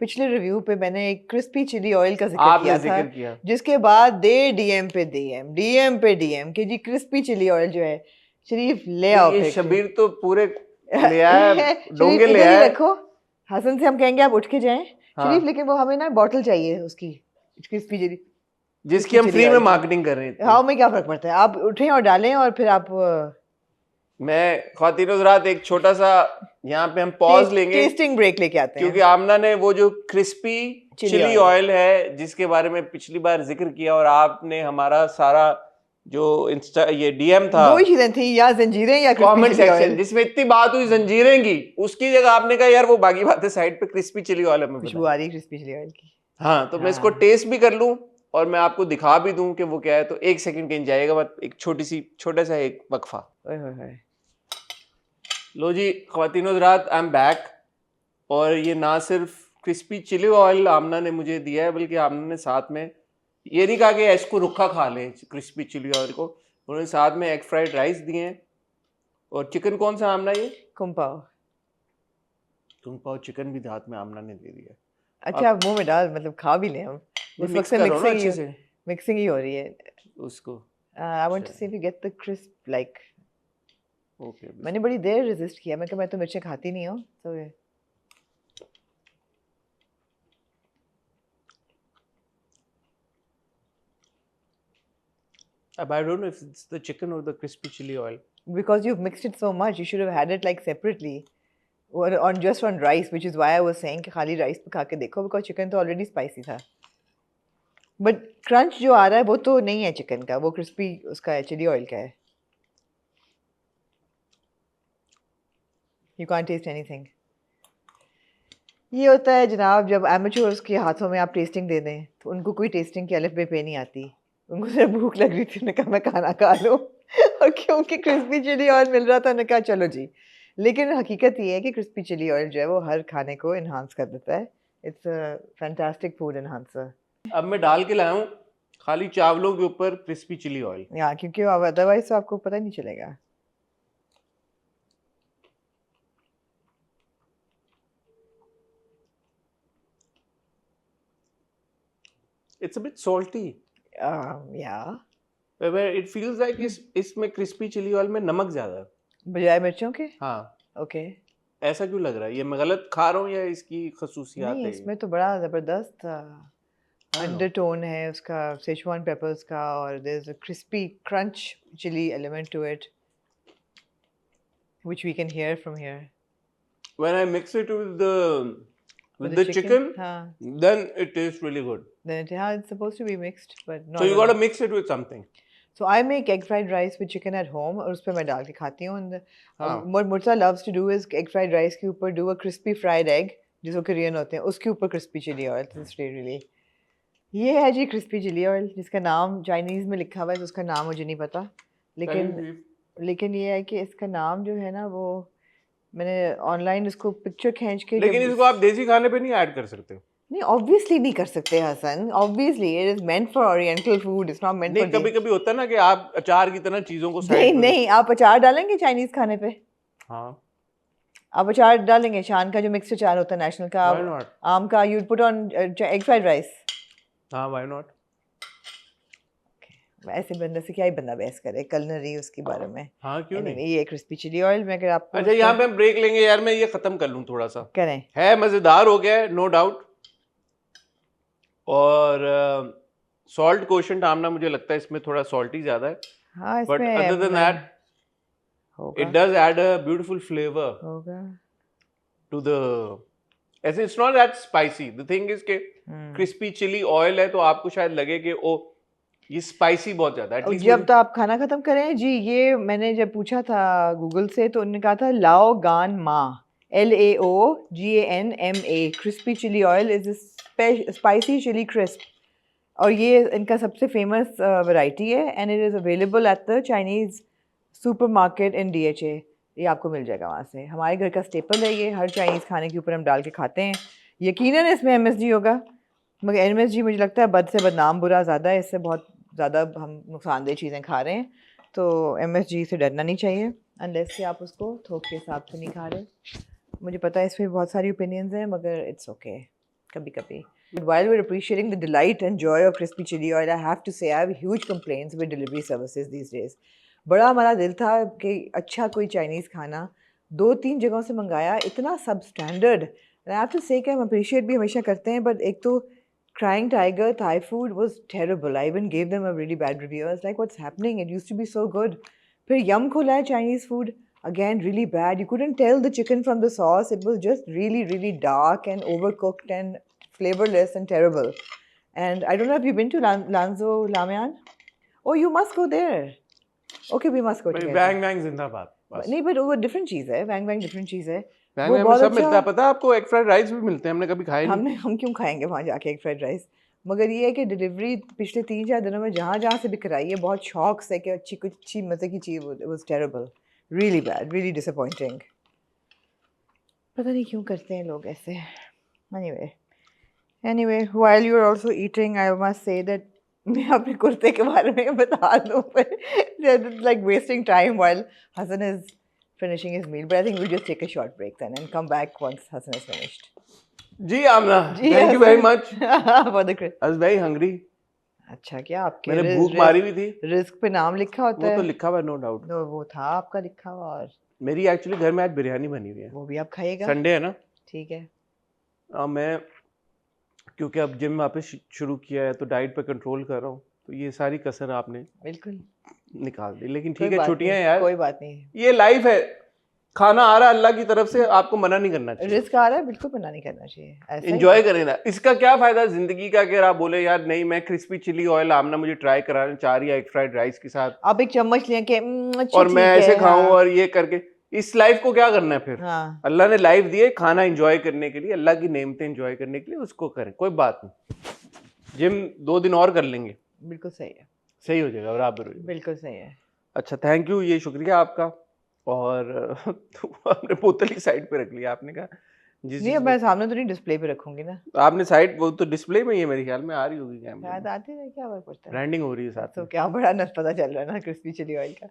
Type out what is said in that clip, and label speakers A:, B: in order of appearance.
A: पिछले रिव्यू पे मैंने एक क्रिस्पी चिली ऑयल का जिक्र
B: आपने
A: किया था,
B: जिक्र किया।
A: जिसके बाद दे डीएम पे डीएम कि जी क्रिस्पी चिली ऑयल जो है शरीफ ले आओ
B: ये
A: फेंक के।
B: शबीर तो पूरे ले आया,
A: शरीफ
B: डोंगे ले
A: इधर ही
B: आया।
A: रखो, हसन से हम कहेंगे आप उठ के जाएं
B: हाँ।
A: शरीफ, लेकिन वो हमें ना बॉटल चाहिए उसकी क्रिस्पी चिली,
B: जिसकी हम फ्री में मार्केटिंग कर रहे थे।
A: हाँ में क्या फर्क पड़ता है, आप उठें और डालें और फिर आप
B: मैं ख्वातीन हज़रात एक छोटा सा यहाँ पे हम पॉज लेंगे,
A: टेस्टिंग ब्रेक लेके आते हैं,
B: क्योंकि आमना ने वो जो क्रिस्पी चिली ऑयल है जिसके बारे में पिछली बार जिक्र किया, और आपने हमारा सारा जो इंस्टा ये डीएम था,
A: दो ही चीजें थी, या जंजीरें या
B: कमेंट सेक्शन जिसमें इतनी बात हुई जंजीरें की, उसकी जगह आपने कहा यार वो बाकी बातें साइड पे, क्रिस्पी चिली ऑयल हमें
A: खुशबू आ रही है क्रिस्पी चिली ऑयल की।
B: हाँ, तो मैं इसको टेस्ट भी कर लूं और मैं आपको दिखा भी दूं कि वो क्या है। तो एक सेकंड कहीं जाएगा मत, एक छोटा सा एक वक्फा। लो जी ख्वातीन हज़रात, आई एम बैक। और ये ना सिर्फ क्रिस्पी चिली ऑयल आमना ने मुझे दिया है, बल्कि आमना ने साथ में ये नहीं कहा कि इसको रुखा खा लें क्रिस्पी चिली ऑयल को, उन्होंने साथ में एग फ्राइड राइस दिए हैं। और चिकन कौन सा आमना, ये कुंग पाव चिकन भी हाथ में आमना ने दे दिया।
A: अच्छा आप मुंह में डाल, मतलब खा भी लें हम, इस वक्त से मिक्सिंग ही हो रही है
B: उसको।
A: I want to see if you get the crisp like.
B: Okay,
A: मैंने बड़ी देर रेजिस्ट किया, मैं तो मिर्चें खाती नहीं हूँ, तो
B: I don't know if it's the chicken or the crispy chili oil.
A: Because you've mixed it so much, you should have had it like separately, or on rice, which is why I was saying कि खाली rice पे खा के देखो, because chicken तो already spicy था. But crunch जो आ रहा है वो तो नहीं है chicken का, वो crispy उसका है, chili oil का है. You can't taste anything. ये होता है जनाब जब amateurs के हाथों में आप टेस्टिंग दे दें, तो उनको कोई टेस्टिंग की अलफ बे पे नहीं आती, उनको सिर्फ भूख लग रही थी, उन्होंने कहा मैं खाना खा लूँ और क्योंकि क्रिस्पी चिली ऑयल मिल रहा था, उन्होंने कहा चलो जी। लेकिन हकीकत ये है कि क्रिस्पी चिली ऑयल जो है वो हर खाने को इन्हांस कर देता है, it's a fantastic food enhancer.
B: अब मैं डाल के लाया हूँ खाली चावलों के ऊपर क्रिस्पी चिली ऑयल,
A: या क्योंकि अदरवाइज तो आपको पता ही नहीं चलेगा।
B: It's a bit salty.
A: Yeah.
B: Where it feels like इसमें क्रिस्पी चिली ऑयल में नमक ज्यादा है
A: बजाय मिर्चों के।
B: हाँ।
A: ओके।
B: ऐसा क्यों लग रहा है? ये मैं गलत खा रहा हूँ या इसकी खसूसियात
A: नहीं,
B: है?
A: इसमें तो बड़ा जबरदस्त अंडरटोन है उसका, सेचुआन पेपर्स का, और there is a crispy crunch chilli element to it which we can hear from here.
B: When I mix it with the chicken, then it tastes really good.
A: Then it's supposed to be mixed, but not.
B: So you got to mix it with something.
A: So I make egg fried rice with chicken at home, और उसपे मैं डाल के खाती हूँ. What Mursa loves to do is egg fried rice के ऊपर do a crispy fried egg, जिसको कोरियन होते हैं, उसके ऊपर crispy chili oil. It's really. ये है जी crispy chili oil, जिसका नाम चाइनीज में लिखा हुआ है, तो उसका नाम मुझे नहीं पता, लेकिन ये है कि इसका नाम जो है ना, वो मैंने ऑनलाइन इसको पिक्चर खींच के,
B: लेकिन इसको आप देसी खाने पे नहीं ऐड कर सकते?
A: नहीं, ऑब्वियसली नहीं कर सकते Hassan, obviously it is meant for oriental food, it's not meant for.
B: नहीं, कभी-कभी होता है ना कि आप अचार की तरह चीजों को साइड
A: नहीं, आप अचार डालेंगे चाइनीज खाने पे?
B: हाँ,
A: आप अचार डालेंगे, शान का जो मिक्स अचार होता है नेशनल का, आम का, you put on egg fried rice.
B: हाँ, व्हाई नॉट?
A: ऐसे बंदे से क्या ही बंदा बहस करे कलनरी उसके बारे में।
B: हाँ, क्यों नहीं?
A: ये क्रिस्पी चिली ऑयल में अगर आपको,
B: अच्छा यहाँ पे हम ब्रेक लेंगे यार, मैं ये खत्म कर लूँ थोड़ा सा।
A: करें। है
B: मजेदार हो गया है, नो डाउट। और सॉल्ट कोशेंट आमना मुझे लगता है इसमें थोड़ा सॉल्टी ज्यादा है,
A: हाँ,
B: but other than that it does add a beautiful flavour to the, ऐसे it's not that spicy. The thing is के क्रिस्पी चिली ऑयल है तो आपको शायद लगे कि ओ ये स्पाइसी बहुत ज्यादा है।
A: जब तो आप खाना खत्म करें जी, ये मैंने जब पूछा था गूगल से तो उन्होंने कहा था लाओ Gan Ma, LAOGANMA, crispy chilli oil is spicy chilli crisp, और ये इनका सबसे फेमस वैरायटी है, and it is available at the Chinese supermarket in DHA। ये आपको मिल जाएगा वहाँ से। हमारे घर का स्टेपल है ये, हर चाइनीज़ खाने के ऊपर हम डाल के खाते हैं। यकीनन इसमें MSG होगा, मगर MSG मुझे लगता है बद से बदनाम बुरा ज़्यादा है, इससे बहुत ज़्यादा हम नुकसानदेह चीज़ें खा रहे हैं, तो MSG से डरना नहीं चाहिए, अनलेस कि आप उसको थोक के हिसाब से नहीं खा रहे। मुझे पता है इसमें बहुत सारी ओपिनियंस हैं, मगर इट्स ओके, कभी-कभी. But while we're appreciating the delight and joy of crispy chili oil, I have to say I have huge complaints with delivery services these days. बड़ा हमारा दिल था कि अच्छा कोई चाइनीज़ खाना 2-3 जगहों से मंगाया, इतना substandard. And I have to say कि हम appreciate भी हमेशा करते हैं, but एक तो Crying Tiger Thai food was terrible. I even gave them a really bad review. I was like, what's happening? It used to be so good. फिर Yum खोला है Chinese food. Again, really bad. You couldn't tell the chicken from the sauce. It was just really, really dark and overcooked and flavorless and terrible. And I don't know if you've been to Lanzo Lamian. Oh, you must go there. Okay, we must go
B: भाई
A: together.
B: Bang bang जिंदाबाद बस।
A: नहीं, but वो different चीज़ है. Wang Wang different चीज़ है.
B: Bang
A: वो
B: bang में
A: बहुत
B: सब
A: अच्छा-
B: मिलता है, पता है आपको? एग फ्राइड राइस भी मिलते हैं, हमने कभी खाए नहीं।
A: हम क्यों खाएंगे वहाँ जाके एक फ्राइड राइस? मगर ये है कि डिलीवरी पिछले 3-4 दिनों में जहाँ से भी कराई है बहुत शौक से कि अच्छी कुछ अच्छी मज़े की चीज़ was terrible, really bad, really disappointing. पता नहीं क्यों करते हैं लोग ऐसे. Anyway while you are also eating I must say that मैं अपने कुर्ते के बारे में बता दूं पर like wasting time while Hasan is finishing his meal, but I think we'll just take a short break then and come back once Hassan is finished.
B: जी Amna, thank you very much.
A: For the crisp.
B: I was very hungry.
A: अच्छा, क्या आपके
B: मैंने भूख मारी हुई थी।
A: Risk पे नाम लिखा होता
B: वो
A: है?
B: तो लिखा हुआ नो डाउट।
A: No, वो था आपका लिखा हुआ. और
B: मेरी एक्चुअली घर में आज बिरयानी बनी हुई है।
A: वो भी आप खाइएगा?
B: संडे है ना।
A: ठीक है.
B: मैं क्योंकि अब जिम वापस शुरू किया है तो डाइट पे कंट्रोल कर रहा हूँ, तो ये सारी कसर आपने
A: बिल्कुल
B: निकाल दी। लेकिन
A: कोई
B: ठीक है,
A: बात
B: छुट्टियां
A: नहीं,
B: हैं यार,
A: कोई बात नहीं.
B: ये लाइफ है। खाना आ रहा है अल्लाह की तरफ से, आपको मना नहीं करना चाहिए।
A: रिस्क आ रहा है, बिल्कुल मना नहीं करना चाहिए. ऐसा ही
B: एंजॉय करें ना। इसका क्या फायदा जिंदगी का अगर आप बोले यार नहीं मैं क्रिस्पी चिली ऑयल आमना मुझे ट्राई कराना चाह रही है एग फ्राइड राइस के साथ,
A: आप एक चम्मच लें कि अच्छा
B: और मैं
A: ठीक
B: ऐसे
A: है,
B: खाऊं
A: हाँ.
B: और ये करके, इस लाइफ को क्या करना है फिर?
A: हाँ,
B: अल्लाह ने लाइफ दी है खाना एंजॉय करने के लिए, अल्लाह की नेमतें एंजॉय करने के लिए, उसको करें, कोई बात नहीं। जिम 2 दिन और कर लेंगे,
A: बिल्कुल सही है,
B: सही हो जाएगा, बराबर हो जाएगा।
A: बिल्कुल सही है.
B: अच्छा, थैंक यू, ये शुक्रिया आपका। और तो आपने बोतल ही साइड पे रख लिया, आपने कहा जिस
A: नहीं, अब मैं सामने तो नहीं डिस्प्ले पे रखूंगी ना.
B: आपने साइड, वो तो डिस्प्ले में ही है मेरे ख्याल में, आ रही होगी कैमरे
A: शायद
B: में,
A: आते हैं, क्या फर्क पड़ता है.
B: ब्रांडिंग हो रही है साथ
A: तो
B: में।
A: क्या बड़ा पता चल रहा है ना क्रिस्पी चिली ऑयल का.